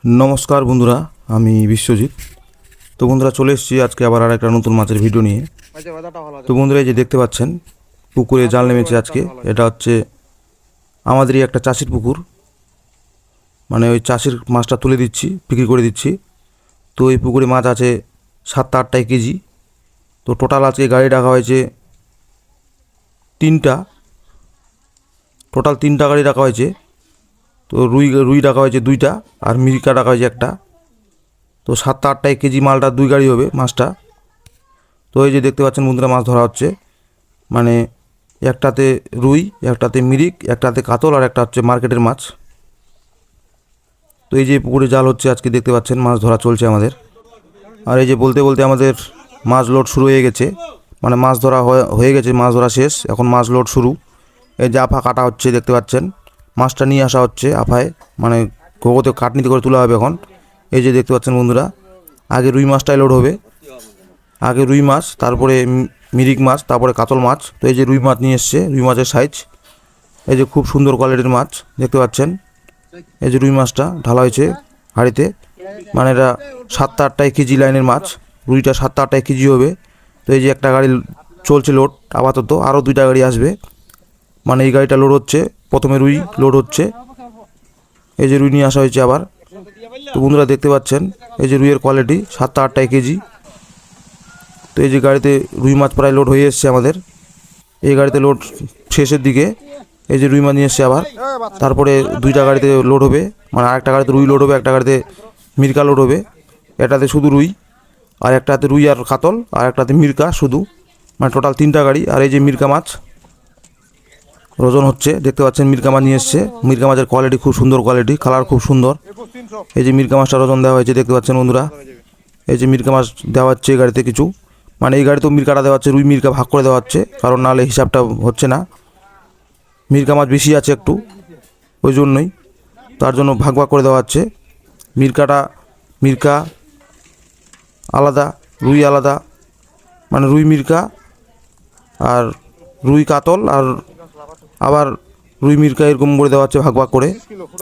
नमस्कार बंधुरा आमी विश्वजित। तो बंधुरा चले एसेछि आजके आबार आरेकटा नतुन माछेर भिडियो निये। तो बंधुरा এই যে দেখতে পাচ্ছেন পুকুরে জাল নেমেছে আজকে। এটা হচ্ছে আমাদেরই একটা চাষির পুকুর, মানে ওই চাষির মাছটা তুলে দিচ্ছি, বিক্রি করে দিচ্ছি। তো এই পুকুরে মাছ আছে 7-8 কেজি। তো টোটাল আজকে গাড়ি ডাকা হয়েছে তিনটা গাড়ি ডাকা হয়েছে। তো রুই ডাকা হয়েছে 2টা আর মিরিকা ডাকা হয়েছে 1টা। তো 7-8 কেজি মালটা 2 গাড়ি হবে মাছটা। তো এই যে দেখতে পাচ্ছেন বন্ধুরা মাছ ধরা হচ্ছে, মানে একটাতে রুই, একটাতে মিরিক, একটাতে কাতল আর একটা হচ্ছে মার্কেটের মাছ। তো এই যে পুকুরে জাল হচ্ছে আজকে দেখতে পাচ্ছেন, মাছ ধরা চলছে আমাদের। আর এই যে বলতে বলতে আমাদের মাছ লোড শুরু হয়ে গেছে, মানে মাছ ধরা হয়ে গেছে, মাছ ধরা শেষ, এখন মাছ লোড শুরু। এই যে আফা কাটা হচ্ছে দেখতে পাচ্ছেন, মাছটা নিয়ে আসা হচ্ছে আফায়, মানে গোগোতে কাটনিতে করে তোলা হবে এখন। এই যে দেখতে পাচ্ছেন বন্ধুরা, আগে রুই মাছটাই লোড হবে, আগে রুই মাছ, তারপরে মিরিক মাছ, তারপরে কাতল মাছ। তো এই যে রুই মাছ নিয়ে এসছে, রুই মাছের সাইজ এই যে খুব সুন্দর কোয়ালিটির মাছ দেখতে পাচ্ছেন। এই যে রুই মাছটা ঢালা হয়েছে হাঁড়িতে, মানে এটা 7-8 কেজি লাইনের মাছ, রুইটা 7-8 কেজি হবে। তো এই যে একটা গাড়ি চলছে লোড আপাতত, আরও 2টা গাড়ি আসবে, মানে এই গাড়িটা লোড হচ্ছে, প্রথমে রুই লোড হচ্ছে। এই যে রুই নিয়ে আসা হয়েছে আবার। তো বন্ধুরা দেখতে পাচ্ছেন এই যে রুইয়ের কোয়ালিটি 7-8 কেজি। তো এই যে গাড়িতে রুই মাছ প্রায় লোড হয়ে এসছে আমাদের, এই গাড়িতে লোড শেষের দিকে। এই যে রুই মাছ নিয়ে এসছে আবার, তারপরে 2টা গাড়িতে লোড হবে, মানে আরেকটা গাড়িতে রুই লোড হবে, একটা গাড়িতে মিরকা লোড হবে। এটাতে শুধু রুই, আর একটাতে রুই আর কাতল, আর একটাতে মিরকা শুধু, মানে টোটাল 3টা গাড়ি। আর এই যে মিরকা মাছ ওজন হচ্ছে দেখতে পাচ্ছেন, মিরকা মাছ নিয়ে এসছে। মিরকা মাছের কোয়ালিটি খুব সুন্দর কোয়ালিটি, কালার খুব সুন্দর। এই যে মিরকা মাছটার ওজন দেওয়া হয়েছে দেখতে পাচ্ছেন বন্ধুরা। এই যে মিরকা মাছ দেওয়া হচ্ছে এই গাড়িতে কিছু, মানে এই গাড়িতেও মিরকাটা দেওয়া হচ্ছে, রুই মিরকা ভাগ করে দেওয়া হচ্ছে, কারণ নাহলে হিসাবটা হচ্ছে না। মিরকা মাছ বেশি আছে একটু, ওই জন্যই, তার জন্য ভাগ ভাগ করে দেওয়া হচ্ছে। মিরকা আলাদা, রুই আলাদা, মানে রুই মিরকা আর রুই কাতল আর আবার রুই মিরকা এরকম করে দেওয়া হচ্ছে ভাগ ভাগ করে।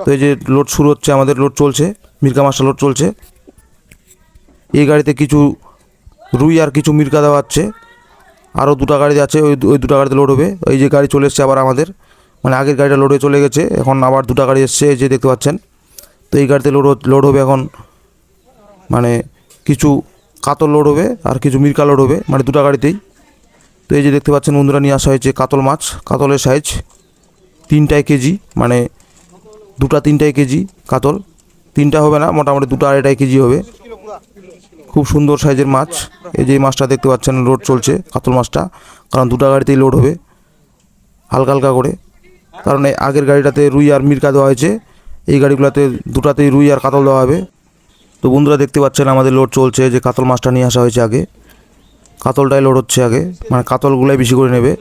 তো এই যে লোড শুরু হচ্ছে আমাদের, লোড চলছে, মিরকা মাছটা লোড চলছে। এই গাড়িতে কিছু রুই আর কিছু মিরকা দেওয়া হচ্ছে, আরও 2টা গাড়িতে আছে, ওই 2টা গাড়িতে লোড হবে। এই যে গাড়ি চলে এসছে আবার আমাদের, মানে আগের গাড়িটা লোড হয়ে চলে গেছে, এখন আবার 2টা গাড়ি এসছে, এই যে দেখতে পাচ্ছেন। তো এই গাড়িতে লোড হবে এখন, মানে কিছু কাতল লোড হবে আর কিছু মিরকা লোড হবে, মানে 2টা গাড়িতেই। তো এই যে দেখতে পাচ্ছেন বন্ধুরা নিয়ে আসা হয়েছে কাতল মাছ, কাতলের সাইজ 3 কেজি, মানে 2-3 কেজি কাতল, 3টা হবে না, মোটামুটি 2-2.5 কেজি হবে, খুব সুন্দর সাইজের মাছ। এই যে মাছটা দেখতে পাচ্ছেন লোড চলছে কাতল মাছটা, কারণ 2টা গাড়িতেই লোড হবে হালকা হালকা করে, কারণ এই আগের গাড়িটাতে রুই আর মিরকা দেওয়া হয়েছে, এই গাড়িগুলোতে 2টাতেই রুই আর কাতল দেওয়া হবে। তো বন্ধুরা দেখতে পাচ্ছেন আমাদের লোড চলছে, যে কাতল মাছটা নিয়ে আসা হয়েছে আগে, কাতলটাই লোড হচ্ছে আগে, মানে কাতলগুলাই বেশি করে নেবে।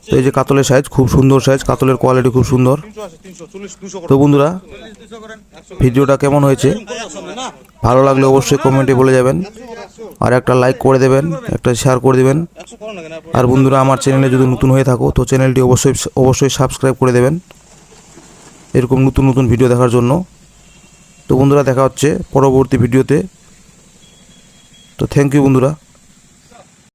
তো এই যে কাতলের সাইজ খুব সুন্দর সাইজ, কাতলের কোয়ালিটি খুব সুন্দর। তো বন্ধুরা ভিডিওটা কেমন হয়েছে, ভালো লাগলে অবশ্যই কমেন্টে বলে যাবেন, আর একটা লাইক করে দেবেন, একটা শেয়ার করে দেবেন। আর বন্ধুরা আমার চ্যানেলে যদি নতুন হয়ে থাকো তো চ্যানেলটি অবশ্যই সাবস্ক্রাইব করে দেবেন, এরকম নতুন নতুন ভিডিও দেখার জন্য। তো বন্ধুরা দেখা হচ্ছে পরবর্তী ভিডিওতে। তো থ্যাংক ইউ বন্ধুরা।